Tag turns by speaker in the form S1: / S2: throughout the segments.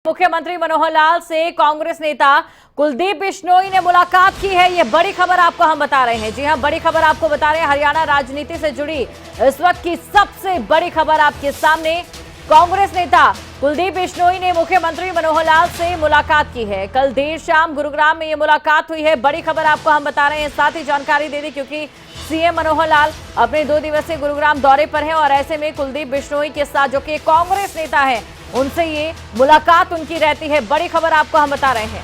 S1: मुख्यमंत्री मनोहर लाल से कांग्रेस नेता कुलदीप बिश्नोई ने मुलाकात की है। ये बड़ी खबर आपको हम बता रहे हैं। जी हां, बड़ी खबर आपको बता रहे हैं। हरियाणा राजनीति से जुड़ी इस वक्त की सबसे बड़ी खबर आपके सामने। कांग्रेस नेता कुलदीप बिश्नोई ने मुख्यमंत्री मनोहर लाल से मुलाकात की है। कल देर शाम गुरुग्राम में ये मुलाकात हुई है। बड़ी खबर आपको हम बता रहे हैं। साथ ही जानकारी दे दी क्योंकि सीएम मनोहर लाल अपने 2 दिवसीय गुरुग्राम दौरे पर हैं और ऐसे में कुलदीप बिश्नोई के साथ जो कि कांग्रेस नेता है उनसे ये मुलाकात उनकी रहती है। बड़ी खबर आपको हम बता रहे हैं।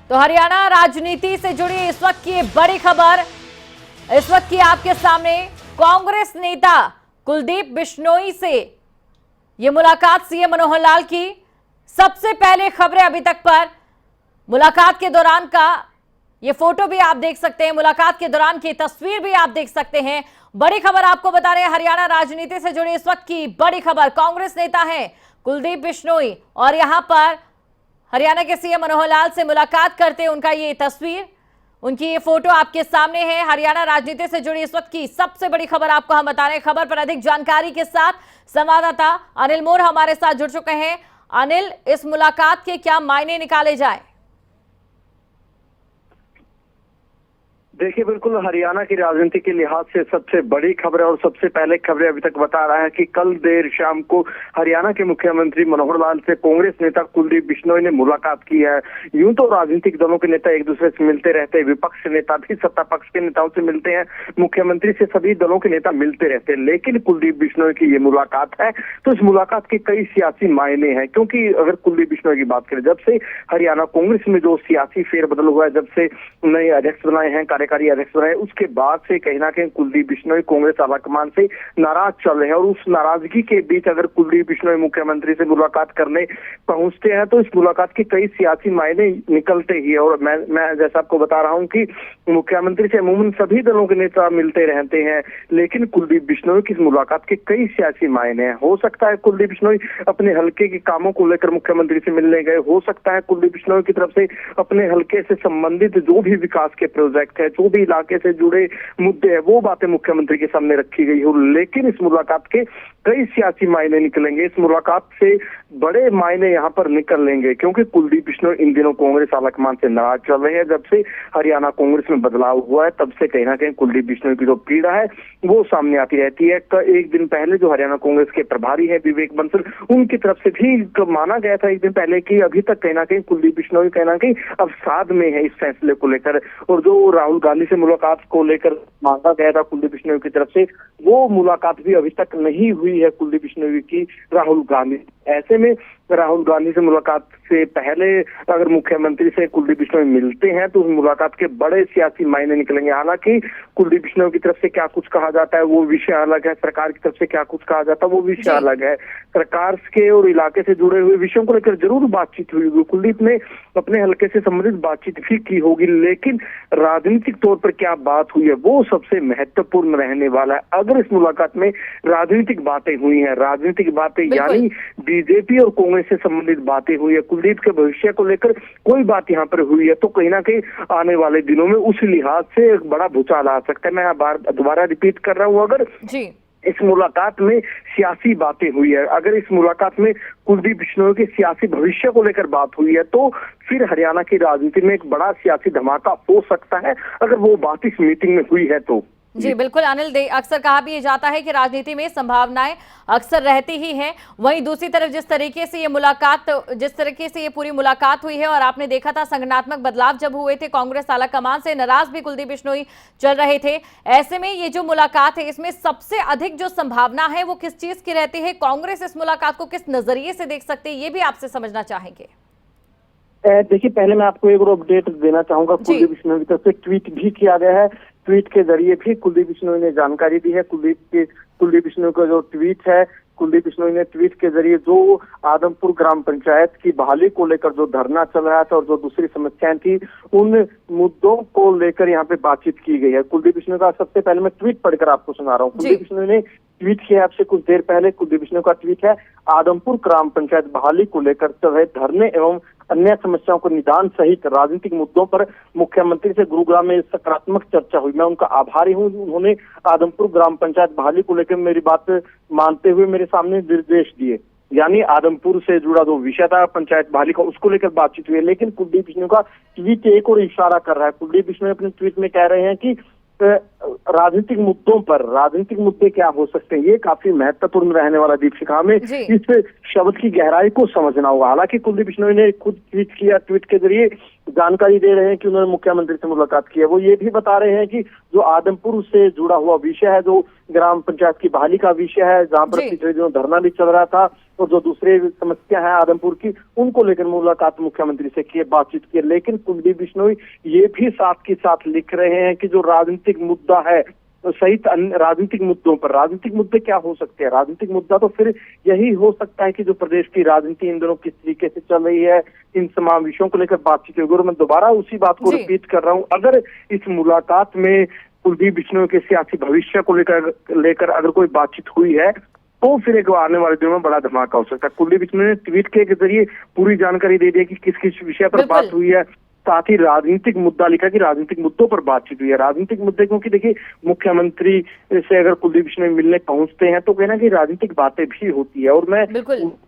S1: तो हरियाणा राजनीति से जुड़ी इस वक्त की बड़ी खबर इस वक्त की आपके सामने। कांग्रेस नेता कुलदीप बिश्नोई से ये मुलाकात सीएम मनोहर लाल की। सबसे पहले खबरें अभी तक पर मुलाकात के दौरान का ये फोटो भी आप देख सकते हैं, मुलाकात के दौरान की तस्वीर भी आप देख सकते हैं। बड़ी खबर आपको बता रहे हैं। हरियाणा राजनीति से जुड़ी इस वक्त की बड़ी खबर। कांग्रेस नेता हैं कुलदीप बिश्नोई और यहां पर हरियाणा के सीएम मनोहर लाल से मुलाकात करते उनका ये तस्वीर, उनकी ये फोटो आपके सामने है। हरियाणा राजनीति से जुड़ी इस वक्त की सबसे बड़ी खबर आपको हम बता रहे हैं। खबर पर अधिक जानकारी के साथ संवाददाता अनिल मोर हमारे साथ जुड़ चुके हैं। अनिल, इस मुलाकात के क्या मायने निकाले जाए?
S2: देखिए, बिल्कुल हरियाणा की राजनीति के लिहाज से सबसे बड़ी खबर है और सबसे पहले खबरें अभी तक बता रहा है कि कल देर शाम को हरियाणा के मुख्यमंत्री मनोहर लाल से कांग्रेस नेता कुलदीप बिश्नोई ने मुलाकात की है। यूं तो राजनीतिक दलों के नेता एक दूसरे से मिलते रहते हैं, विपक्ष के नेता भी सत्ता पक्ष के नेताओं से मिलते हैं, मुख्यमंत्री से सभी दलों के नेता मिलते रहते हैं, लेकिन कुलदीप बिश्नोई की ये मुलाकात है तो इस मुलाकात के कई सियासी मायने हैं। क्योंकि अगर कुलदीप बिश्नोई की बात करें, जब से हरियाणा कांग्रेस में जो सियासी फेरबदल हुआ है, जब से नए अध्यक्ष बनाए हैं, कार्यकारी अध्यक्ष बनाए, उसके बाद से कहीं ना कहीं कुलदीप बिश्नोई कांग्रेस आलाकमान से नाराज चल रहे हैं और उस नाराजगी के बीच अगर कुलदीप बिश्नोई मुख्यमंत्री से मुलाकात करने पहुंचते हैं तो इस मुलाकात के कई सियासी मायने निकलते ही है। और मैं जैसा आपको बता रहा हूं कि मुख्यमंत्री से अमूमन सभी दलों के नेता मिलते रहते हैं, लेकिन कुलदीप बिश्नोई की इस मुलाकात के कई सियासी मायने हैं। हो सकता है कुलदीप बिश्नोई अपने हल्के के कामों को लेकर मुख्यमंत्री से मिलने गए, हो सकता है कुलदीप बिश्नोई की तरफ से अपने हल्के से संबंधित जो भी विकास के प्रोजेक्ट है, जो भी इलाके से जुड़े मुद्दे हैं, वो बातें मुख्यमंत्री के सामने रखी गई हो। लेकिन इस मुलाकात के कई सियासी मायने निकलेंगे। इस मुलाकात से बड़े मायने यहाँ पर निकलेंगे क्योंकि कुलदीप बिश्नोई इन दिनों कांग्रेस आलाकमान से नाराज चल रहे हैं। जब से हरियाणा कांग्रेस में बदलाव हुआ है तब से कहीं ना कहीं कुलदीप बिश्नोई की जो पीड़ा है वो सामने आती रहती है। एक दिन पहले जो हरियाणा कांग्रेस के प्रभारी है विवेक बंसल, उनकी तरफ से भी माना गया था एक दिन पहले कि अभी तक कहीं ना कहीं कुलदीप बिश्नोई कहीं ना कहीं अवसाद में है इस फैसले को लेकर। और जो राहुल गांधी से मुलाकात को लेकर मांगा गया था कुलदीप बिश्नोई की तरफ से, वो मुलाकात भी अभी तक नहीं हुई है कुलदीप बिश्नोई की राहुल गांधी। ऐसे में राहुल गांधी से मुलाकात से पहले अगर मुख्यमंत्री से कुलदीप बिश्नोई मिलते हैं तो उस मुलाकात के बड़े सियासी मायने निकलेंगे। हालांकि कुलदीप बिश्नोई की तरफ से क्या कुछ कहा जाता है वो विषय अलग है, सरकार की तरफ से क्या कुछ कहा जाता है वो विषय अलग है। सरकार के और इलाके से जुड़े हुए विषयों को लेकर जरूर बातचीत हुई होगी, कुलदीप ने अपने हल्के से संबंधित बातचीत भी की होगी, लेकिन राजनीतिक तौर पर क्या बात हुई है वो सबसे महत्वपूर्ण रहने वाला है। अगर इस मुलाकात में राजनीतिक बातें हुई हैं, राजनीतिक बातें यानी बीजेपी और कांग्रेस से संबंधित बातें हुई है, कुलदीप के भविष्य को लेकर कोई बात यहाँ पर हुई है, तो कहीं ना कहीं आने वाले दिनों में उस लिहाज से एक बड़ा भूचाल आ सकता है। मैं दोबारा रिपीट कर रहा हूँ, अगर इस मुलाकात में सियासी बातें हुई है, अगर इस मुलाकात में कुलदीप बिश्नोई के सियासी भविष्य को लेकर बात हुई है तो फिर हरियाणा की राजनीति में एक बड़ा सियासी धमाका हो सकता है अगर वो बात इस मीटिंग में हुई है तो।
S1: जी बिल्कुल अनिल, अक्सर कहा भी जाता है कि राजनीति में संभावनाएं अक्सर रहती ही हैं। वहीं दूसरी तरफ जिस तरीके से ये पूरी मुलाकात हुई है और आपने देखा था संगठनात्मक बदलाव जब हुए थे, कांग्रेस आलाकमान से नाराज भी कुलदीप बिश्नोई चल रहे थे। ऐसे में ये जो मुलाकात है इसमें सबसे अधिक जो संभावना है वो किस चीज की रहती है? कांग्रेस इस मुलाकात को किस नजरिए से देख सकती है, ये भी आपसे समझना चाहेंगे।
S2: देखिए, पहले मैं आपको एक और अपडेट देना चाहूंगा। कुलदीप बिश्नोई की तरफ से ट्वीट भी किया गया है, ट्वीट के जरिए भी कुलदीप बिश्नोई ने जानकारी दी है। कुलदीप बिश्नोई का जो ट्वीट है, कुलदीप बिश्नोई ने ट्वीट के जरिए जो आदमपुर ग्राम पंचायत की बहाली को लेकर जो धरना चल रहा था और जो दूसरी समस्याएं थी उन मुद्दों को लेकर यहाँ पे बातचीत की गई है। कुलदीप बिश्नोई का सबसे पहले मैं ट्वीट पढ़कर आपको सुना रहा हूँ। कुलदीप बिश्नोई ने ट्वीट किया आपसे कुछ देर पहले। कुलदीप बिश्नोई का ट्वीट है, आदमपुर ग्राम पंचायत बहाली को लेकर चल रहे धरने एवं अन्य समस्याओं को निदान सहित राजनीतिक मुद्दों पर मुख्यमंत्री से गुरुग्राम में सकारात्मक चर्चा हुई। मैं उनका आभारी हूं, उन्होंने आदमपुर ग्राम पंचायत बहाली को लेकर मेरी बात मानते हुए मेरे सामने निर्देश दिए। यानी आदमपुर से जुड़ा जो विषय था पंचायत बहाली का, उसको लेकर बातचीत हुई है। लेकिन कुलदीप बिश्नोई का ट्वीट एक और इशारा कर रहा है। कुलदीप बिश्नोई अपने ट्वीट में कह रहे हैं कि राजनीतिक मुद्दों पर, राजनीतिक मुद्दे क्या हो सकते हैं, ये काफी महत्वपूर्ण रहने वाला। दीपशिखा में इस शब्द की गहराई को समझना होगा। हालांकि कुलदीप बिश्नोई ने खुद ट्वीट किया, ट्वीट के जरिए जानकारी दे रहे हैं कि उन्होंने मुख्यमंत्री से मुलाकात की है। वो ये भी बता रहे हैं कि जो आदमपुर से जुड़ा हुआ विषय है, जो ग्राम पंचायत की बहाली का विषय है, जहां पर पिछले दिनों धरना भी चल रहा था, और जो दूसरे समस्या है आदमपुर की, उनको लेकर मुलाकात मुख्यमंत्री से की, बातचीत की। लेकिन कुलदीप बिश्नोई ये भी साथ के साथ लिख रहे हैं कि जो राजनीतिक मुद्दा है सहित अन्य राजनीतिक मुद्दों पर, राजनीतिक मुद्दे क्या हो सकते हैं, राजनीतिक मुद्दा तो फिर यही हो सकता है कि जो प्रदेश की राजनीति इन दिनों किस तरीके से चल रही है, इन तमाम विषयों को लेकर बातचीत होगी। और मैं दोबारा उसी बात को रिपीट कर रहा हूँ, अगर इस मुलाकात में कुलदीप बिश्नोई के सियासी भविष्य को लेकर अगर कोई बातचीत हुई है, तो फिर एक आने वाले दिनों में बड़ा धमाका हो सकता है। कुलदीप बिश्नोई ने ट्वीट के जरिए पूरी जानकारी दे दी है कि किस किस विषय पर बात हुई है। साथ ही राजनीतिक मुद्दा लिखा कि राजनीतिक मुद्दों पर बातचीत हुई है। राजनीतिक मुद्दे क्योंकि देखिए, मुख्यमंत्री से अगर कुलदीप बिश्नोई मिलने पहुंचते हैं तो कहना कि राजनीतिक बातें भी होती है। और मैं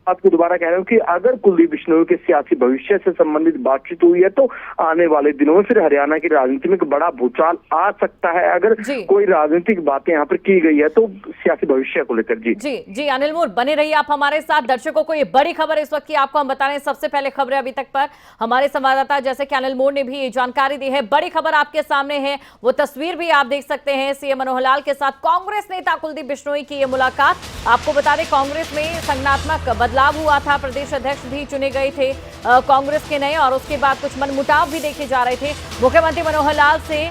S2: आपको दोबारा कह रहा हूँ कि अगर कुलदीप बिश्नोई के सियासी भविष्य से संबंधित बातचीत हुई है, तो आने वाले दिनों में फिर हरियाणा की राजनीति में एक बड़ा भूचाल आ सकता है। अगर कोई राजनीतिक बातें यहाँ पर की गई है तो सियासी भविष्य को लेकर।
S1: जी अनिल मोर, बने रहिए आप हमारे साथ। दर्शकों को ये बड़ी खबर इस वक्त की आपको हम बता रहे हैं, सबसे पहले खबरें अभी तक पर हमारे संवाददाता जैसे कि अनिल मोर ने भी ये जानकारी दी है। बड़ी खबर आपके सामने है, वो तस्वीर भी आप देख सकते हैं। सीएम मनोहर लाल के साथ कांग्रेस नेता कुलदीप बिश्नोई की ये मुलाकात। आपको बता दें, कांग्रेस में संगठनात्मक बदलाव हुआ था, प्रदेश अध्यक्ष भी चुने गए थे कांग्रेस के नए, और उसके बाद कुछ मनमुटाव भी देखे जा रहे थे। मुख्यमंत्री मनोहर लाल से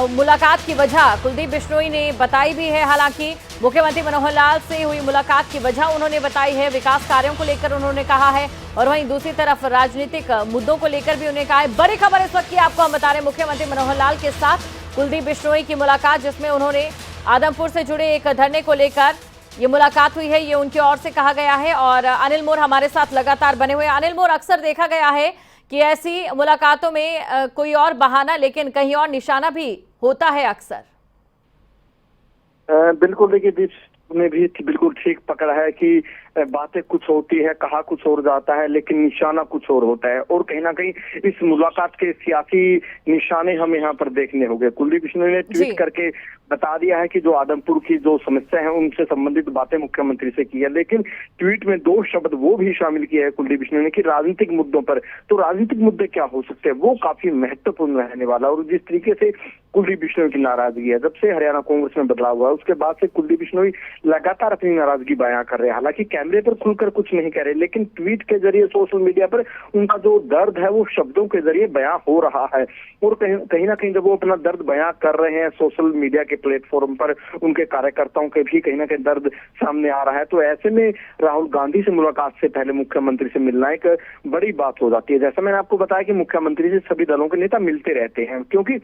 S1: मुलाकात की वजह कुलदीप बिश्नोई ने बताई भी है। हालांकि मुख्यमंत्री मनोहर लाल से हुई मुलाकात की वजह उन्होंने बताई है, विकास कार्यों को लेकर उन्होंने कहा है, और वहीं दूसरी तरफ राजनीतिक मुद्दों को लेकर भी उन्होंने कहा है। बड़ी खबर इस वक्त की आपको हम बता रहे हैं, मुख्यमंत्री मनोहर लाल के साथ कुलदीप बिश्नोई की मुलाकात, जिसमें उन्होंने आदमपुर से जुड़े एक धरने को लेकर ये मुलाकात हुई है, ये उनकी ओर से कहा गया है। और अनिल मोर हमारे साथ लगातार बने हुए। अनिल मोर, अक्सर देखा गया है कि ऐसी मुलाकातों में कोई और बहाना लेकिन कहीं और निशाना भी होता है अक्सर।
S2: बिल्कुल, देखिए ने भी बिल्कुल ठीक पकड़ा है कि बातें कुछ होती है, कहा कुछ और जाता है, लेकिन निशाना कुछ और होता है। और कहीं ना कहीं इस मुलाकात के सियासी निशाने हमें यहाँ पर देखने होंगे। कुलदीप बिश्नोई ने ट्वीट करके बता दिया है कि जो आदमपुर की जो समस्या है उनसे संबंधित बातें मुख्यमंत्री से की है, लेकिन ट्वीट में दो शब्द वो भी शामिल किया है कुलदीप बिश्नोई ने कि राजनीतिक मुद्दों पर। तो राजनीतिक मुद्दे क्या हो सकते हैं, वो काफी महत्वपूर्ण रहने वाला। और जिस तरीके से कुलदीप बिश्नोई की नाराजगी है, जब से हरियाणा कांग्रेस में बदलाव हुआ उसके बाद से कुलदीप बिश्नोई लगातार अपनी नाराजगी बयां कर रहे हैं। हालांकि कैमरे पर खुलकर कुछ नहीं कह रहे, लेकिन ट्वीट के जरिए सोशल मीडिया पर उनका जो दर्द है वो शब्दों के जरिए बयां हो रहा है। और कहीं ना कहीं जब वो अपना दर्द बयां कर रहे हैं सोशल मीडिया के प्लेटफॉर्म पर, उनके कार्यकर्ताओं के भी कहीं ना कहीं दर्द सामने आ रहा है। तो ऐसे में राहुल गांधी से मुलाकात से पहले मुख्यमंत्री से मिलना एक बड़ी बात हो जाती है। जैसा मैंने आपको बताया कि मुख्यमंत्री से सभी दलों के नेता मिलते रहते हैं, क्योंकि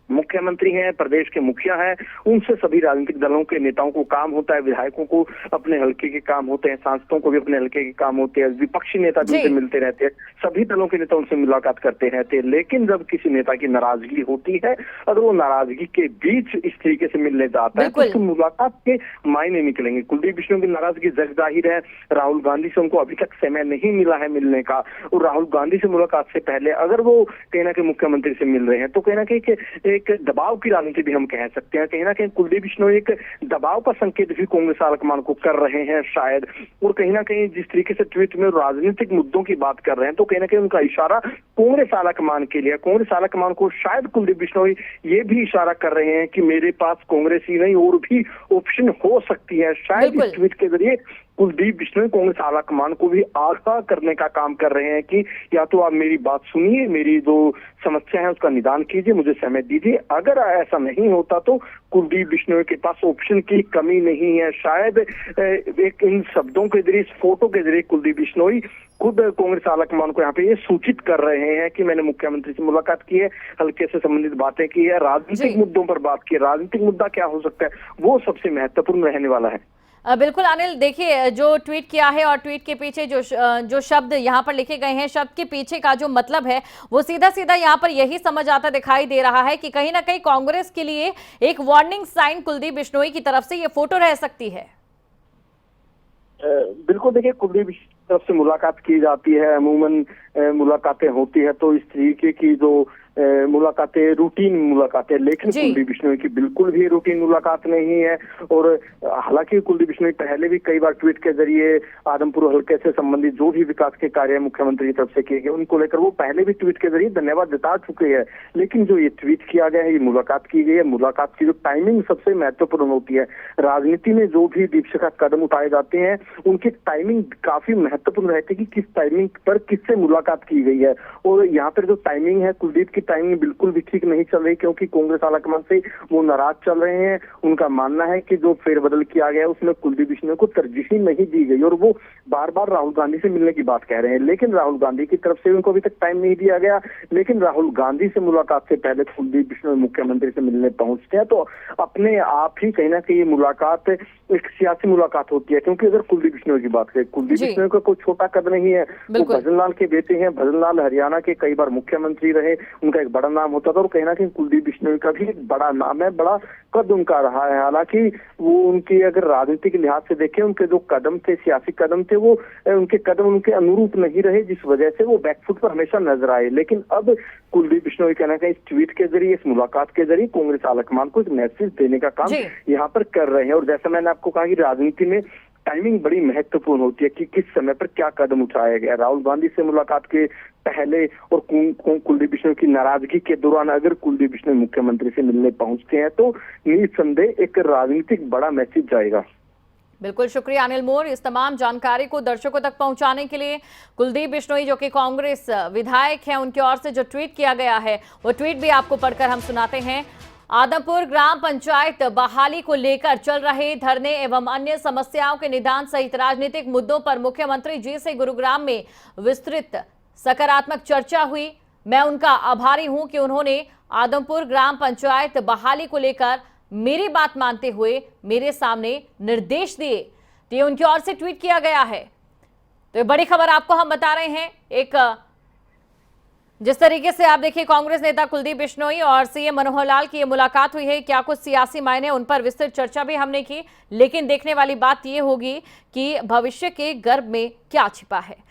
S2: मुख्यमंत्री हैं, प्रदेश के मुखिया हैं, उनसे सभी राजनीतिक दलों के नेताओं को काम होता है, विधायकों को अपने हल्के के काम होते हैं, सांसदों को भी अपने हल्के के काम होते हैं, विपक्षी नेता भी उनसे मिलते रहते हैं, सभी दलों के नेता उनसे मुलाकात करते रहते हैं। लेकिन जब किसी नेता की नाराजगी होती है, अगर वो नाराजगी के बीच इस तरीके से मिलने जाता है, तो उसकी मुलाकात के मायने निकलेंगे। कुलदीप बिश्नोई की नाराजगी जग जाहिर है, राहुल गांधी से उनको अभी तक समय नहीं मिला है मिलने का। और राहुल गांधी से मुलाकात से पहले अगर वो कहीं ना कहीं मुख्यमंत्री से मिल रहे हैं, तो कहीं ना कहीं एक दबाव की राजनीति भी हम कह सकते हैं। कहीं ना कहीं कुलदीप बिश्नोई एक दबाव का संकेत भी कांग्रेस आलाकमान को कर रहे हैं शायद। और कहीं ना कहीं जिस तरीके से ट्वीट में राजनीतिक मुद्दों की बात कर रहे हैं, तो कहीं ना कहीं उनका इशारा कांग्रेस आलाकमान के लिए, कांग्रेस आलाकमान को शायद कुलदीप बिश्नोई ये भी इशारा कर रहे हैं कि मेरे पास कांग्रेस ही नहीं और भी ऑप्शन हो सकती है। शायद इस ट्वीट के जरिए कुलदीप बिश्नोई कांग्रेस आलाकमान को भी आगाह करने का काम कर रहे हैं कि या तो आप मेरी बात सुनिए, मेरी जो समस्या है उसका निदान कीजिए, मुझे समय दीजिए। अगर ऐसा नहीं होता तो कुलदीप बिश्नोई के पास ऑप्शन की कमी नहीं है। शायद एक इन शब्दों के जरिए, इस फोटो के जरिए कुलदीप बिश्नोई खुद कांग्रेस आलाकमान को यहाँ पे ये सूचित कर रहे हैं कि मैंने मुख्यमंत्री से मुलाकात की है, हल्के से संबंधित बातें की है, राजनीतिक मुद्दों पर बात की है। राजनीतिक मुद्दा क्या हो सकता है, वो सबसे महत्वपूर्ण रहने वाला है।
S1: बिल्कुल अनिल, देखिए जो ट्वीट किया है और ट्वीट के पीछे जो शब्द यहाँ पर लिखे गए हैं, शब्द के पीछे का जो मतलब है वो सीधा सीधा यहाँ पर यही समझ आता दिखाई दे रहा है कि कहीं ना कहीं कांग्रेस के लिए एक वार्निंग साइन कुलदीप बिश्नोई की तरफ से ये फोटो रह सकती है।
S2: बिल्कुल देखिए, कुलदीप की तरफ से मुलाकात की जाती है, अमूमन मुलाकातें होती है तो इस तरीके की जो मुलाकातें रूटीन मुलाकातें, लेकिन
S1: जी।
S2: कुलदीप बिश्नोई की बिल्कुल भी रूटीन मुलाकात नहीं है। और हालांकि कुलदीप बिश्नोई पहले भी कई बार ट्वीट के जरिए आदमपुर हल्के से संबंधित जो भी विकास के कार्य मुख्यमंत्री की तरफ से किए गए उनको लेकर वो पहले भी ट्वीट के जरिए धन्यवाद जता चुके हैं। लेकिन जो ये ट्वीट किया गया है, ये मुलाकात की गई है, मुलाकात की जो टाइमिंग सबसे महत्वपूर्ण होती है। राजनीति में जो भी दीक्षा कदम उठाए जाते हैं उनकी टाइमिंग काफी महत्वपूर्ण रहती है कि किस टाइमिंग पर किससे मुलाकात की गई है। और यहाँ पर जो टाइमिंग है, कुलदीप की टाइमिंग बिल्कुल भी ठीक नहीं चल रही, क्योंकि कांग्रेस आलाकमान से वो नाराज चल रहे हैं। उनका मानना है कि जो फेरबदल किया गया उसमें कुलदीप बिश्नोई को तरजीही नहीं दी गई और वो बार बार राहुल गांधी से मिलने की बात कह रहे हैं, लेकिन राहुल गांधी की तरफ से उनको अभी तक टाइम नहीं दिया गया। लेकिन राहुल गांधी से मुलाकात से पहले कुलदीप बिश्नोई मुख्यमंत्री से मिलने पहुंचते हैं, तो अपने आप ही कहीं ना कहीं ये मुलाकात एक सियासी मुलाकात होती है। क्योंकि अगर कुलदीप बिश्नोई की बात करें, कुलदीप बिश्नोई का कोई छोटा कद नहीं है, वो भजनलाल के बेटे हैं। भजनलाल हरियाणा के कई बार मुख्यमंत्री रहे, उनका एक बड़ा नाम होता था और कहीं ना कहीं कुलदीप बिश्नोई का भी एक बड़ा नाम है, बड़ा कद उनका रहा है। हालांकि वो उनकी अगर राजनीति के लिहाज से देखें, उनके जो कदम थे, सियासी कदम थे, वो उनके कदम उनके अनुरूप नहीं रहे, जिस वजह से वो बैकफुट पर हमेशा नजर आए। लेकिन अब कुलदीप बिश्नोई कहना है इस ट्वीट के जरिए, इस मुलाकात के जरिए कांग्रेस आलाकमान को एक मैसेज देने का काम यहाँ पर कर रहे हैं। और जैसा मैंने आपको कहा कि राजनीति में टाइमिंग बड़ी महत्वपूर्ण होती है कि किस समय पर क्या कदम उठाया गया। राहुल गांधी से मुलाकात के पहले और कुलदीप बिश्नोई की नाराजगी के दौरान अगर कुलदीप बिश्नोई मुख्यमंत्री से मिलने पहुंचते हैं तो निसंदेह एक राजनीतिक बड़ा मैसेज जाएगा।
S1: बिल्कुल, शुक्रिया अनिल मोर इस तमाम जानकारी को दर्शकों तक पहुंचाने के लिए। कुलदीप बिश्नोई जो कि कांग्रेस विधायक हैं, उनकी ओर से जो ट्वीट किया गया है वो ट्वीट भी आपको पढ़कर हम सुनाते हैं। आदमपुर ग्राम पंचायत बहाली को लेकर चल रहे धरने एवं अन्य समस्याओं के निदान सहित राजनीतिक मुद्दों पर मुख्यमंत्री जी से गुरुग्राम में विस्तृत सकारात्मक चर्चा हुई। मैं उनका आभारी हूं कि उन्होंने आदमपुर ग्राम पंचायत बहाली को लेकर मेरी बात मानते हुए मेरे सामने निर्देश दिए। तो ये उनकी ओर से ट्वीट किया गया है। तो ये बड़ी खबर आपको हम बता रहे हैं। एक जिस तरीके से आप देखिए, कांग्रेस नेता कुलदीप बिश्नोई और सीएम मनोहर लाल की ये मुलाकात हुई है, क्या कुछ सियासी मायने, उन पर विस्तृत चर्चा भी हमने की। लेकिन देखने वाली बात ये होगी कि भविष्य के गर्भ में क्या छिपा है।